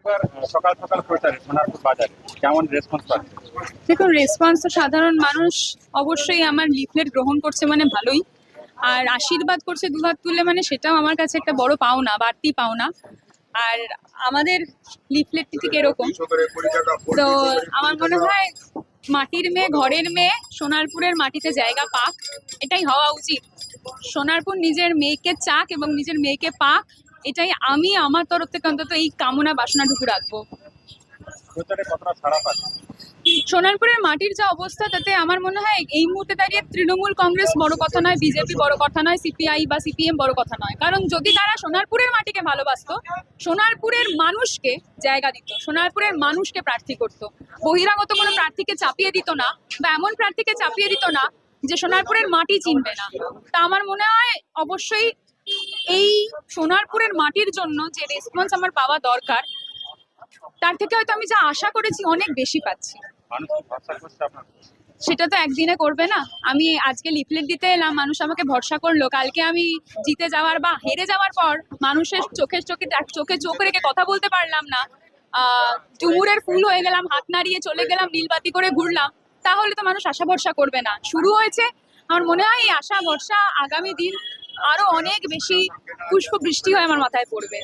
একবার সকাল সকাল প্রচারে সোনারপুর বাজারে কেমন রেসপন্স পাচ্ছে? দেখুন, রেসপন্স তো সাধারণ মানুষ অবশ্যই আমার লিফলেট গ্রহণ করছে মানে ভালোই, আর আশীর্বাদ করছে দুহাত তুলে মানে সেটাও আমার কাছে একটা বড় পাওনা, বাড়তি পাওনা। আর আমাদের লিফলেটটি ঠিক এরকম। তো আমার মনে হয় মাটির মেয়ে, ঘরের মেয়ে সোনারপুরের মাটিতে জায়গা পাক, এটাই হওয়া উচিত। সোনারপুর নিজের মেয়েকে চাক এবং নিজের মেয়েকে পাক, এটাই আমি আমার তরফ থেকে অন্তত এই কামনা বাসনাটুকু রাখবো। প্রচারে কতটা সাড়া পাচ্ছে? সোনারপুরের মাটির যা অবস্থা, তাতে আমার মনে হয় এই মুহূর্তে দাঁড়িয়ে তৃণমূল কংগ্রেস বড় কথা নয়, বিজেপি বড় কথা নয়, সিপিআই বা সিপিএম বড় কথা নয়। কারণ যদি তারা সোনারপুরের মাটিকে ভালোবাসতো, সোনারপুরের মানুষকে জায়গা দিত, সোনারপুরের মানুষকে প্রার্থী করত, বহিরাগত কোনো প্রার্থীকে চাপিয়ে দিত না, বা এমন প্রার্থীকে চাপিয়ে দিত না যে সোনারপুরের মাটি চিনবে না। তা আমার মনে হয় অবশ্যই এই সোনারপুরের মাটির জন্য যে রেসপন্স আমার পাওয়া দরকার, তার থেকে হয়তো আমি যা আশা করেছি অনেক বেশি পাচ্ছি। মানুষ কি ভরসা করছে আপনার? সেটা তো একদিনে করবে না। আমি আজকে লিফলেট দিতে এলাম, মানুষ আমাকে ভরসা করলো, কালকে আমি জিতে যাওয়ার বা হেরে যাওয়ার পর মানুষের চোখে চোখ রেখে কথা বলতে পারলাম না, ডুমুরের ফুল হয়ে গেলাম, হাত নাড়িয়ে চলে গেলাম, নীলবাতি করে ঘুরলাম, তাহলে তো মানুষ আশা ভরসা করবে না। শুরু হয়েছে, আমার মনে হয় এই আশা ভরসা আগামী দিন আরো অনেক বেশি পুষ্প বৃষ্টি হয়ে আমার মাথায় পড়বে।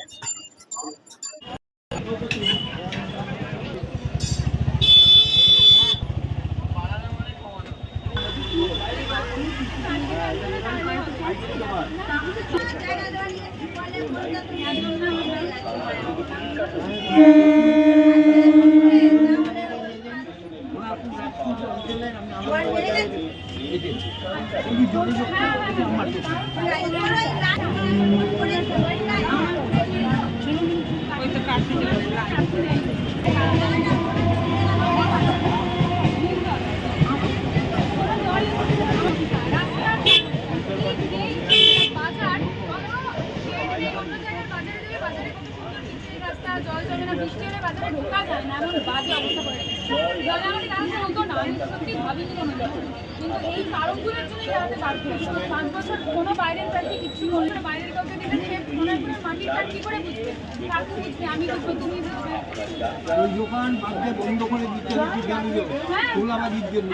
জল জমে না, বৃষ্টি হলে বাজারে ঢোকা যায় না, এমন বাজে অবস্থা করে রেখেছে। জলে আমাদের রাস্তা হতো না, আমি সত্যি ভাবিনি কোনোদিন। কিন্তু এই কারণগুলোর জন্যই দাঁড়াতে বাধ্য হয়েছে। 5 বছর কোনো বাইরের প্রার্থী কিছু বলবে না, বাইরের কাউকে দিলে সে সোনারপুরের মাটির কাজ কি করে বুঝবে? কাকু বুঝবে, আমি বুঝবো, তুমি বুঝবে। ওই দোকান বাঁধতে বন্ধ করে দিতে হবে, তোলাবাজির জন্য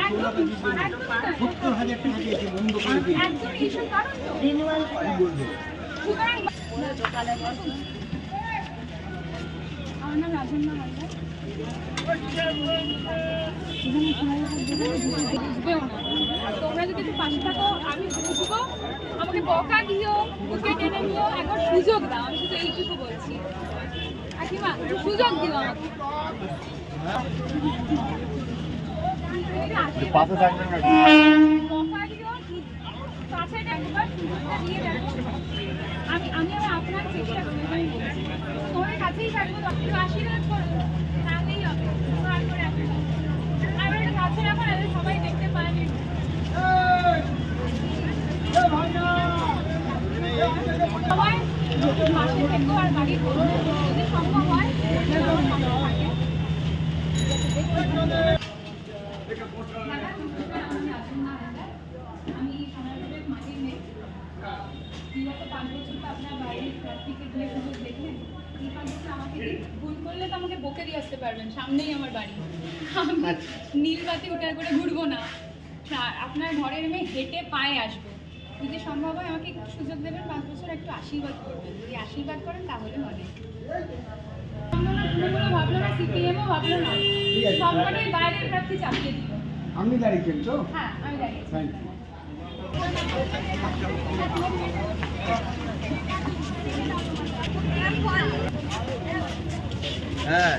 70,000 টাকা দিয়েছে বন্ধ করে দিয়ে। একদম এইসব কারণ তো। সুতরাং আমার নাম রাজন্না হালদার। তোমরা যদি একটু পাশে থাকো, আমি বুঝবো, আমাকে বকা দিও, বুকে টেনে নিও, একবার সুযোগ দাও, আমি শুধু এইটুকু বলছি। কাকিমা, সুযোগ দিও আমাকে। পাশে থাকবেন না? বকা দিও, পাশে একবার সুযোগটা দিয়ে দেখো। আমি আবার আপনার চেষ্টা করি, আমি বলছি তোমার কাছেই থাকবো, একটু আশীর্বাদ করো, তাহলেই হবে। আর করে আর একটা কাছে রাখো, নাহলে সবাই দেখতে পায়নি। সবাই পাশে থেকো, আর বাড়ির যদি সম্ভব হয় থাকে। আমি সোনারপুরের মাটির মেয়ে। বিগত 5 বছর তো আপনার বাইরের প্রার্থীকে দিয়ে সুযোগ দেখলেন, এই 5 বছর আমাকে ভুল করলে তো আমাকে বকে দিয়ে আসতে পারবেন, সামনেই আমার বাড়ি। আমি নীলবাতি উঠার করে ঘুরবো না, আপনার ঘরের মেয়ে হেঁটে পায়ে আসবো। যদি সম্ভব হয় আমাকে একটু সুযোগ দেবেন, 5 বছর একটু আশীর্বাদ করবেন। যদি আশীর্বাদ করেন তাহলে হবে। ভাবলো না, সিপিএমও ভাবলো না, সবকটাই বাইরের প্রার্থী চাপিয়ে দিল। আপনি দাঁড়িয়েছেন তো? হ্যাঁ, আমি দাঁড়িয়েছি। Thank you. হ্যাঁ।